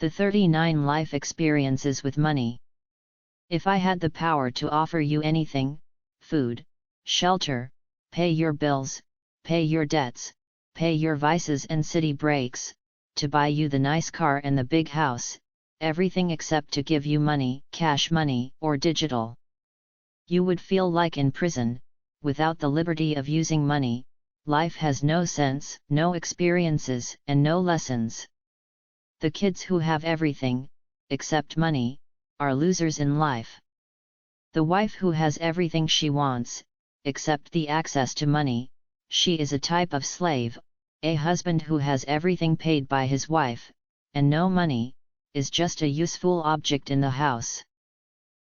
The 39 Life Experiences with Money. If I had the power to offer you anything, food, shelter, pay your bills, pay your debts, pay your vices and city breaks, to buy you the nice car and the big house, everything except to give you money, cash money or digital, you would feel like in prison. Without the liberty of using money, life has no sense, no experiences, and no lessons. The kids who have everything, except money, are losers in life. The wife who has everything she wants, except the access to money, she is a type of slave. A husband who has everything paid by his wife, and no money, is just a useful object in the house.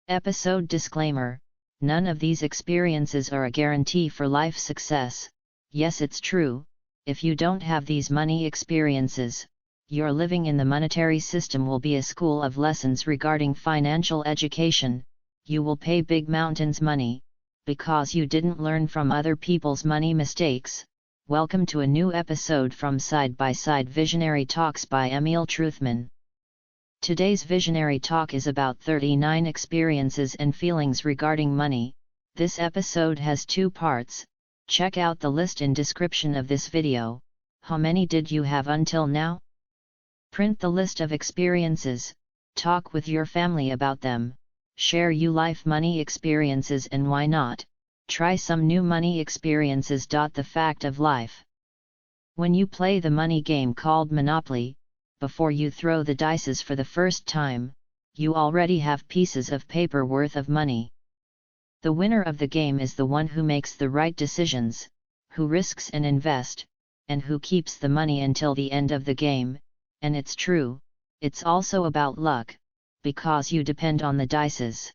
Episode disclaimer: none of these experiences are a guarantee for life success. Yes, it's true, if you don't have these money experiences, your living in the monetary system will be a school of lessons regarding financial education. You will pay big mountains money, because you didn't learn from other people's money mistakes. Welcome to a new episode from Side by Side Visionary Talks by Emil Truthman. Today's Visionary Talk is about 39 experiences and feelings regarding money. This episode has 2 parts. Check out the list in description of this video. How many did you have until now? Print the list of experiences, talk with your family about them, share you life money experiences and why not, try some new money experiences. The fact of life. When you play the money game called Monopoly, before you throw the dices for the first time, you already have pieces of paper worth of money. The winner of the game is the one who makes the right decisions, who risks and invests, and who keeps the money until the end of the game. And it's true, it's also about luck, because you depend on the dices.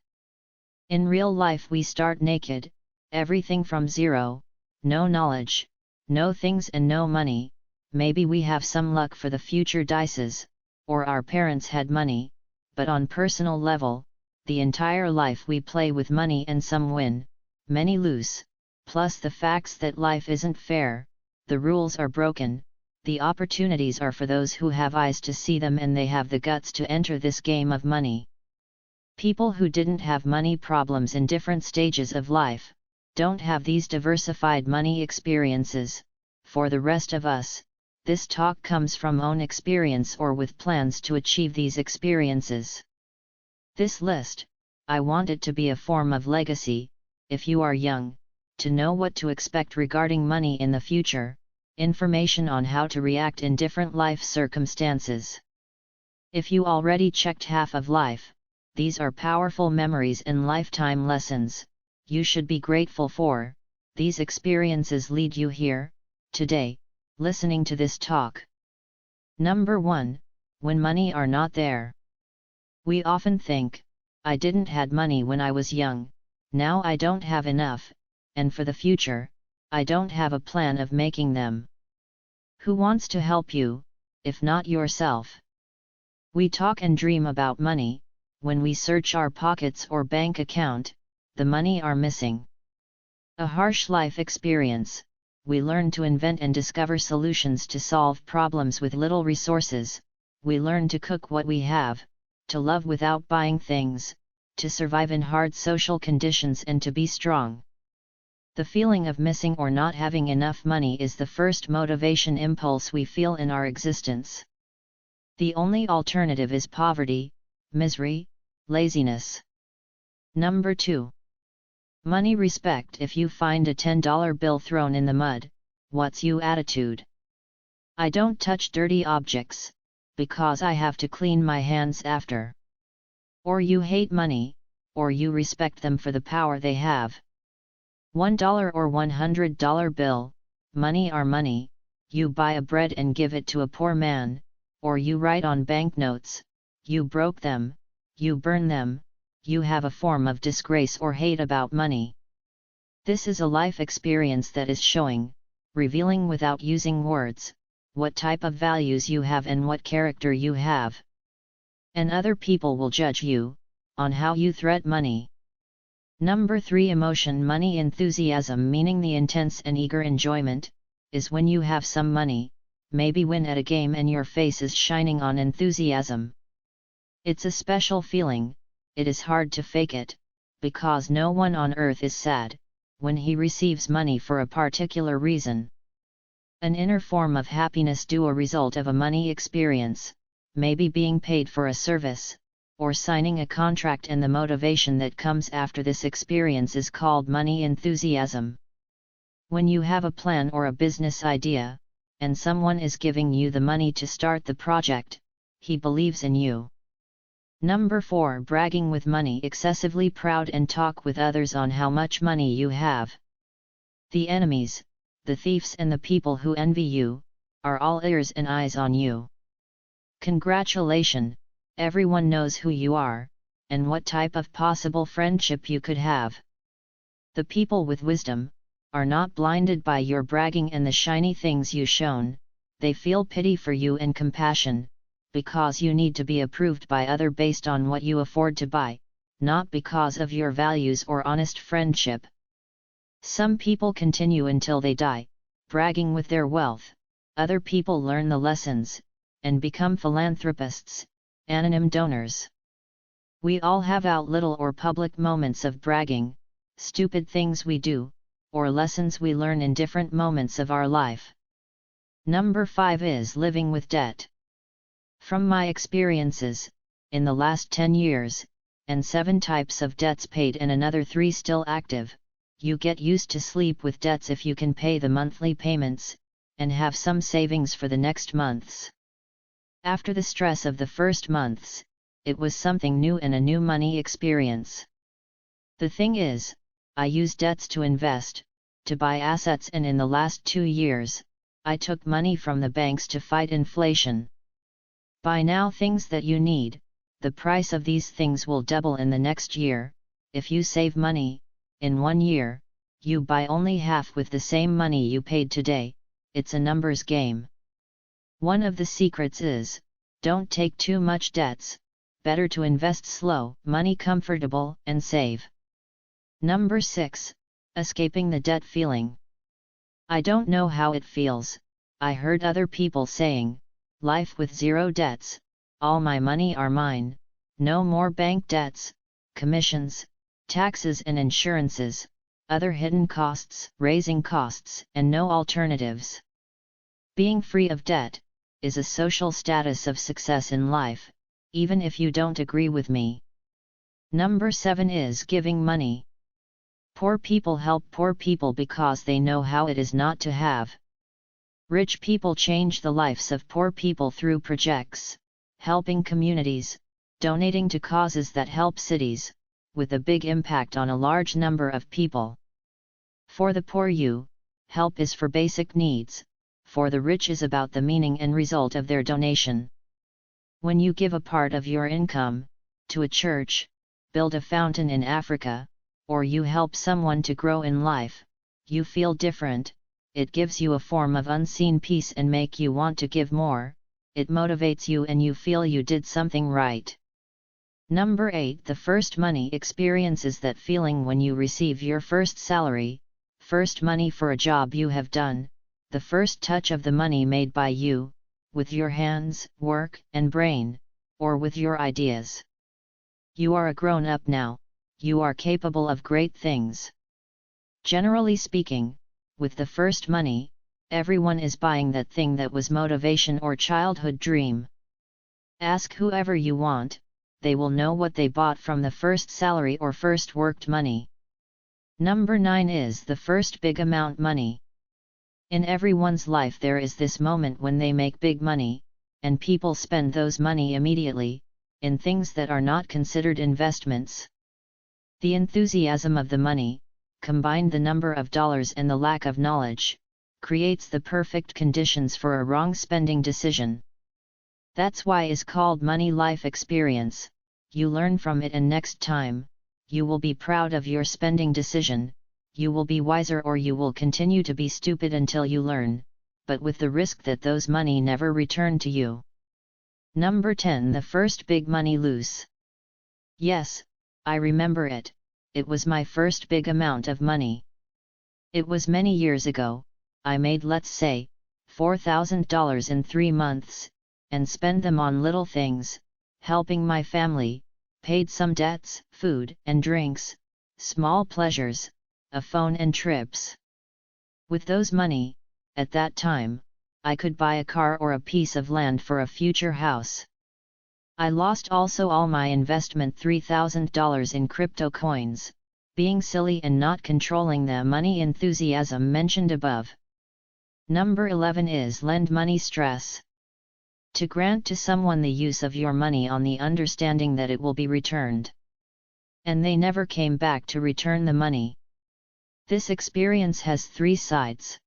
In real life we start naked, everything from zero, no knowledge, no things and no money. Maybe we have some luck for the future dices, or our parents had money, but on personal level, the entire life we play with money and some win, many lose, plus the facts that life isn't fair, the rules are broken. The opportunities are for those who have eyes to see them and they have the guts to enter this game of money. People who didn't have money problems in different stages of life, don't have these diversified money experiences. For the rest of us, this talk comes from own experience or with plans to achieve these experiences. This list, I want it to be a form of legacy, if you are young, to know what to expect regarding money in the future. Information on how to react in different life circumstances. If you already checked half of life, these are powerful memories and lifetime lessons you should be grateful for. These experiences lead you here, today, listening to this talk. Number 1, when money are not there. We often think, I didn't had money when I was young, now I don't have enough, and for the future, I don't have a plan of making them. Who wants to help you, if not yourself? We talk and dream about money, when we search our pockets or bank account, the money are missing. A harsh life experience, we learn to invent and discover solutions to solve problems with little resources, we learn to cook what we have, to love without buying things, to survive in hard social conditions and to be strong. The feeling of missing or not having enough money is the first motivation impulse we feel in our existence. The only alternative is poverty, misery, laziness. Number 2. Money respect. If you find a $10 bill thrown in the mud, what's your attitude? I don't touch dirty objects, because I have to clean my hands after. Or you hate money, or you respect them for the power they have. $1 or $100 bill, money are money. You buy a bread and give it to a poor man, or you write on banknotes, you broke them, you burn them, you have a form of disgrace or hate about money. This is a life experience that is showing, revealing without using words, what type of values you have and what character you have. And other people will judge you, on how you treat money. Number 3. Emotion. Money enthusiasm, meaning the intense and eager enjoyment, is when you have some money, maybe win at a game and your face is shining on enthusiasm, It's a special feeling, it is hard to fake it, because no one on earth is sad when he receives money for a particular reason. An inner form of happiness due a result of a money experience, maybe being paid for a service, or signing a contract, and the motivation that comes after this experience is called money enthusiasm. When you have a plan or a business idea, and someone is giving you the money to start the project, he believes in you. Number 4. Bragging with money. Excessively proud and talk with others on how much money you have. The enemies, the thieves and the people who envy you, are all ears and eyes on you. Congratulations, everyone knows who you are, and what type of possible friendship you could have. The people with wisdom are not blinded by your bragging and the shiny things you shown, they feel pity for you and compassion, because you need to be approved by others based on what you afford to buy, not because of your values or honest friendship. Some people continue until they die, bragging with their wealth. Other people learn the lessons, and become philanthropists, anonymous donors. We all have out little or public moments of bragging, stupid things we do, or lessons we learn in different moments of our life. Number 5 is living with debt. From my experiences, in the last 10 years, and 7 types of debts paid and another 3 still active, you get used to sleep with debts if you can pay the monthly payments, and have some savings for the next months. After the stress of the first months, it was something new and a new money experience. The thing is, I use debts to invest, to buy assets, and in the last 2 years, I took money from the banks to fight inflation. Buy now things that you need, the price of these things will double in the next year. If you save money, in 1 year, you buy only half with the same money you paid today. It's a numbers game. One of the secrets is, don't take too much debts, better to invest slow, money comfortable, and save. Number 6. Escaping the debt feeling. I don't know how it feels. I heard other people saying, life with 0 debts, all my money are mine, no more bank debts, commissions, taxes and insurances, other hidden costs, raising costs, and no alternatives. Being free of debt is a social status of success in life, even if you don't agree with me. Number 7 is giving money. Poor people help poor people because they know how it is not to have. Rich people change the lives of poor people through projects, helping communities, donating to causes that help cities, with a big impact on a large number of people. For the poor, help is for basic needs, for the rich is about the meaning and result of their donation. When you give a part of your income to a church, build a fountain in Africa, or you help someone to grow in life, you feel different. It gives you a form of unseen peace and make you want to give more. It motivates you and you feel you did something right. Number 8. The first money experience is that feeling when you receive your first salary, first money for a job you have done, the first touch of the money made by you, with your hands, work, and brain, or with your ideas. You are a grown-up now, you are capable of great things. Generally speaking, with the first money, everyone is buying that thing that was motivation or childhood dream. Ask whoever you want, they will know what they bought from the first salary or first worked money. Number 9 is the first big amount money. In everyone's life there is this moment when they make big money, and people spend those money immediately, in things that are not considered investments. The enthusiasm of the money, combined the number of dollars and the lack of knowledge, creates the perfect conditions for a wrong spending decision. That's why is called money life experience. You learn from it and next time, you will be proud of your spending decision, you will be wiser or you will continue to be stupid until you learn, but with the risk that those money never return to you. Number 10. The first big money loose. Yes, I remember it. It was my first big amount of money. It was many years ago. I made, let's say, $4,000 in 3 months, and spent them on little things, helping my family, paid some debts, food and drinks, small pleasures, a phone and trips. With those money, at that time, I could buy a car or a piece of land for a future house. I lost also all my investment $3,000 in crypto coins, being silly and not controlling the money enthusiasm mentioned above. Number 11 is lend money stress. To grant to someone the use of your money on the understanding that it will be returned. And they never came back to return the money. This experience has three sides.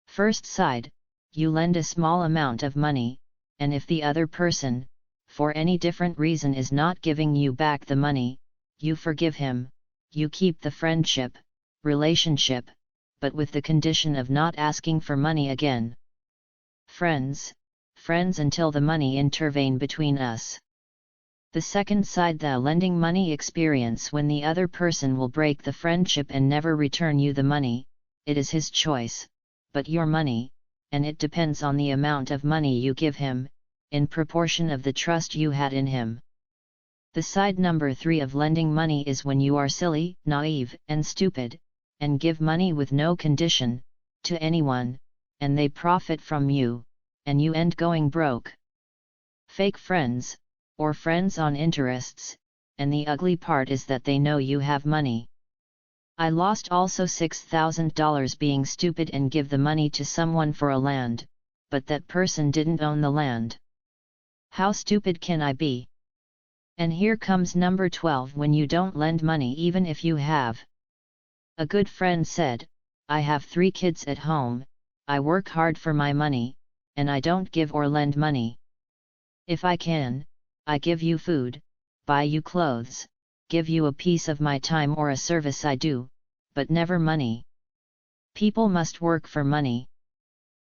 First side, you lend a small amount of money, and if the other person, for any different reason is not giving you back the money, you forgive him, you keep the friendship, relationship, but with the condition of not asking for money again. Friends until the money intervene between us. The second side, the lending money experience, when the other person will break the friendship and never return you the money, it is his choice, but your money, and it depends on the amount of money you give him, in proportion of the trust you had in him. The side number 3 of lending money is when you are silly, naive, and stupid, and give money with no condition, to anyone, and they profit from you, and you end going broke. Fake friends, or friends on interests, and the ugly part is that they know you have money. I lost also $6,000 being stupid and give the money to someone for a land, but that person didn't own the land. How stupid can I be? And here comes number 12, when you don't lend money even if you have. A good friend said, I have 3 kids at home, I work hard for my money, and I don't give or lend money. If I can, I give you food, buy you clothes, give you a piece of my time or a service I do, but never money. People must work for money.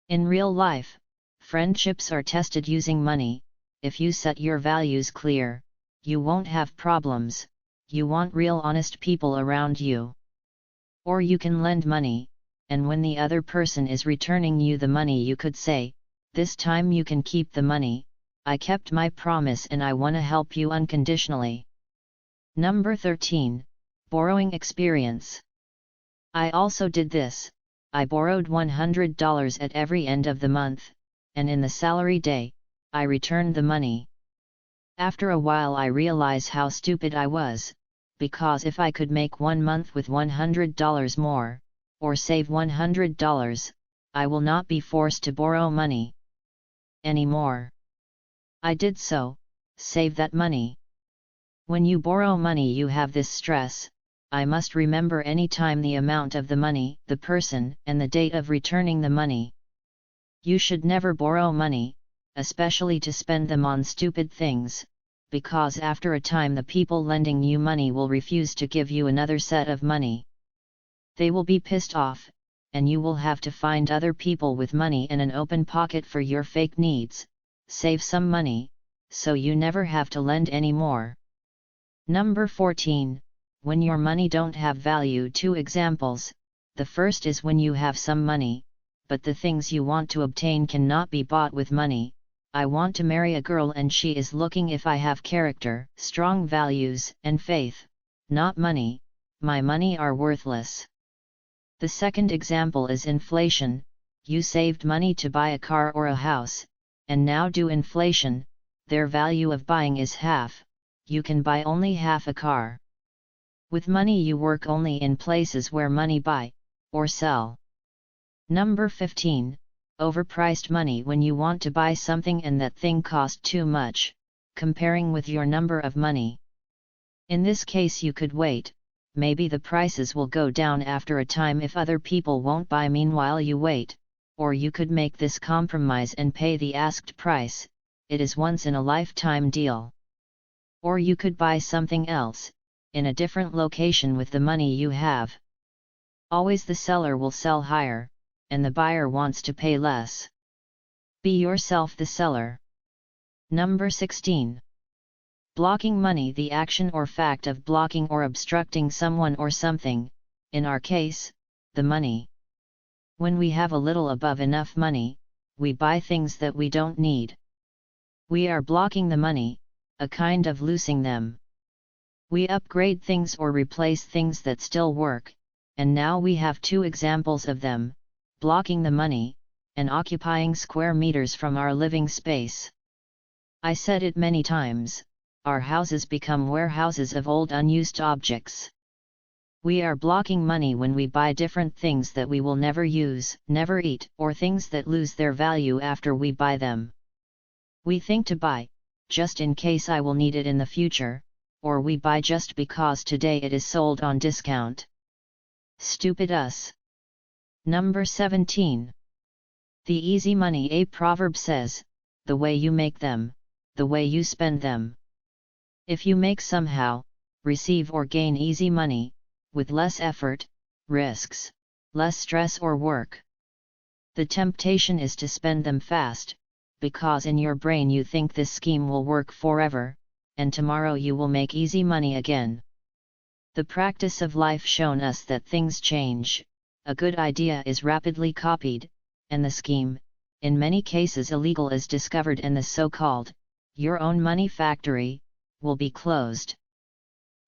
In real life, friendships are tested using money. If you set your values clear, you won't have problems, you want real honest people around you. Or you can lend money, and when the other person is returning you the money you could say, this time you can keep the money, I kept my promise and I wanna help you unconditionally. Number 13, borrowing experience. I also did this. I borrowed $100 at every end of the month, and in the salary day, I returned the money. After a while I realized how stupid I was, because if I could make 1 month with $100 more, or save $100, I will not be forced to borrow money anymore. I did so, save that money. When you borrow money you have this stress, I must remember any time the amount of the money, the person, and the date of returning the money. You should never borrow money, especially to spend them on stupid things, because after a time the people lending you money will refuse to give you another set of money. They will be pissed off, and you will have to find other people with money and an open pocket for your fake needs. Save some money, so you never have to lend any more. Number 14, when your money don't have value. 2 examples. The first is when you have some money, but the things you want to obtain cannot be bought with money. I want to marry a girl and she is looking if I have character, strong values, and faith, not money. My money are worthless. The second example is inflation. You saved money to buy a car or a house, and now due inflation, their value of buying is half, you can buy only half a car. With money you work only in places where money buy, or sell. Number 15, overpriced money. When you want to buy something and that thing cost too much, comparing with your number of money. In this case you could wait, maybe the prices will go down after a time if other people won't buy meanwhile you wait. Or you could make this compromise and pay the asked price, it is once in a lifetime deal. Or you could buy something else, in a different location with the money you have. Always the seller will sell higher, and the buyer wants to pay less. Be yourself the seller. Number 16. Blocking money. The action or fact of blocking or obstructing someone or something, in our case, the money. When we have a little above enough money, we buy things that we don't need. We are blocking the money, a kind of losing them. We upgrade things or replace things that still work, and now we have two examples of them, blocking the money, and occupying square meters from our living space. I said it many times, our houses become warehouses of old unused objects. We are blocking money when we buy different things that we will never use, never eat, or things that lose their value after we buy them. We think to buy, just in case I will need it in the future, or we buy just because today it is sold on discount. Stupid us. Number 17. The easy money. A proverb says, the way you make them, the way you spend them. If you make somehow, receive or gain easy money, with less effort, risks, less stress or work, the temptation is to spend them fast, because in your brain you think this scheme will work forever, and tomorrow you will make easy money again. The practice of life shown us that things change, a good idea is rapidly copied, and the scheme, in many cases illegal, is discovered, and the so-called, your own money factory, will be closed.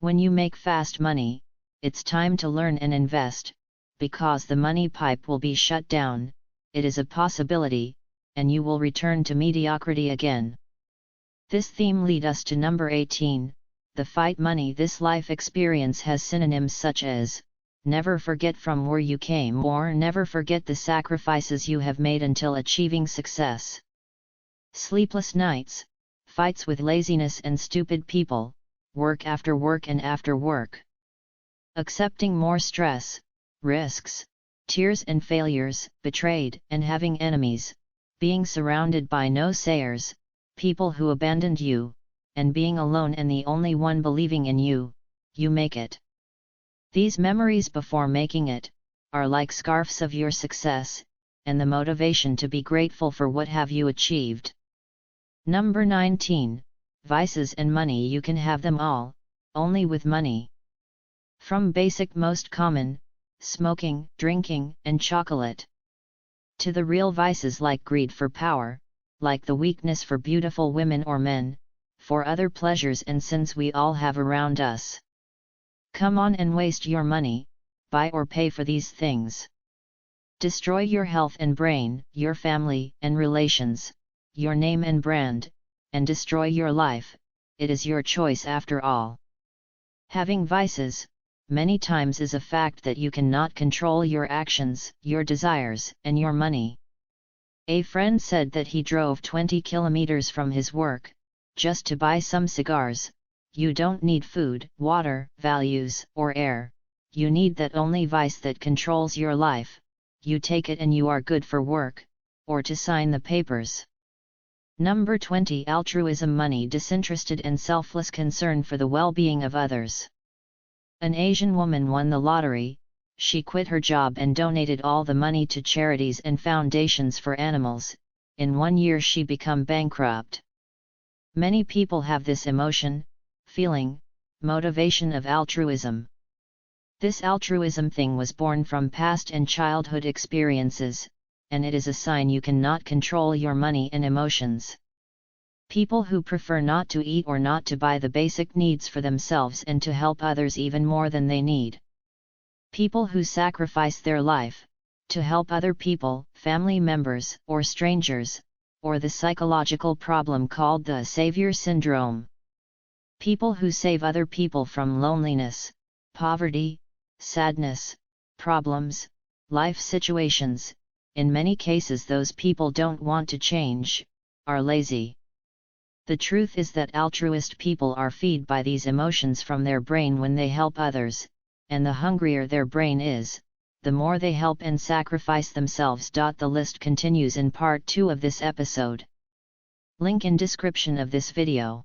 When you make fast money, it's time to learn and invest, because the money pipe will be shut down, it is a possibility, and you will return to mediocrity again. This theme leads us to number 18, the fight money. This life experience has synonyms such as, never forget from where you came, or never forget the sacrifices you have made until achieving success. Sleepless nights, fights with laziness and stupid people, work after work and after work. Accepting more stress, risks, tears and failures, betrayed and having enemies, being surrounded by no-sayers, people who abandoned you, and being alone and the only one believing in you, you make it. These memories before making it, are like scarfs of your success, and the motivation to be grateful for what have you achieved. Number 19, vices and money. You can have them all, only with money. From basic most common, smoking, drinking, and chocolate, to the real vices like greed for power, like the weakness for beautiful women or men, for other pleasures and sins we all have around us. Come on and waste your money, buy or pay for these things. Destroy your health and brain, your family and relations, your name and brand, and destroy your life, it is your choice after all. Having vices, many times, is a fact that you cannot control your actions, your desires, and your money. A friend said that he drove 20 kilometers from his work, just to buy some cigars. You don't need food, water, values, or air, you need that only vice that controls your life, you take it and you are good for work, or to sign the papers. Number 20, altruism money. Disinterested and selfless concern for the well-being of others. An Asian woman won the lottery. She quit her job and donated all the money to charities and foundations for animals. In 1 year she became bankrupt. Many people have this emotion, feeling, motivation of altruism. This altruism thing was born from past and childhood experiences, and it is a sign you cannot control your money and emotions. People who prefer not to eat or not to buy the basic needs for themselves and to help others even more than they need. People who sacrifice their life, to help other people, family members, or strangers, or the psychological problem called the savior syndrome. People who save other people from loneliness, poverty, sadness, problems, life situations. In many cases those people don't want to change, are lazy. The truth is that altruist people are fed by these emotions from their brain when they help others, and the hungrier their brain is, the more they help and sacrifice themselves. The list continues in part 2 of this episode. Link in description of this video.